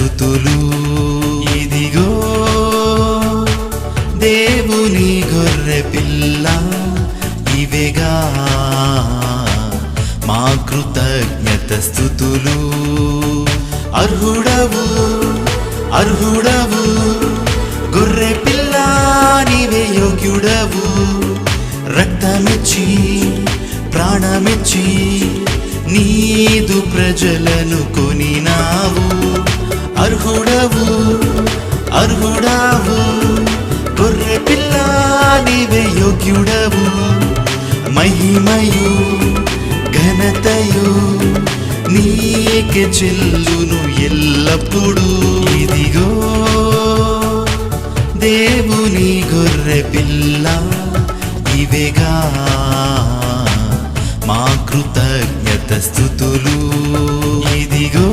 స్తుతులు. ఇదిగో దేవుని గొర్రె పిల్ల, ఇవేగా మా కృతజ్ఞత స్తుతులు. అర్హుడవు అర్హుడవు గొర్రె పిల్ల, నీవే యోగ్యుడవు. రక్తమిచ్చి ప్రాణమిచ్చి నీదు ప్రజలను కొనినావు. అర్హుడవు అర్హుడవు గొర్రె పిల్ల, నీవే యోగ్యుడవు. మహిమయు ఘనతయు నీకే చెల్లును ఎల్లప్పుడూ. ఇదిగో దేవుని గొర్రె పిల్ల, ఇవేగా మా కృతజ్ఞత స్తుతులు. ఇదిగో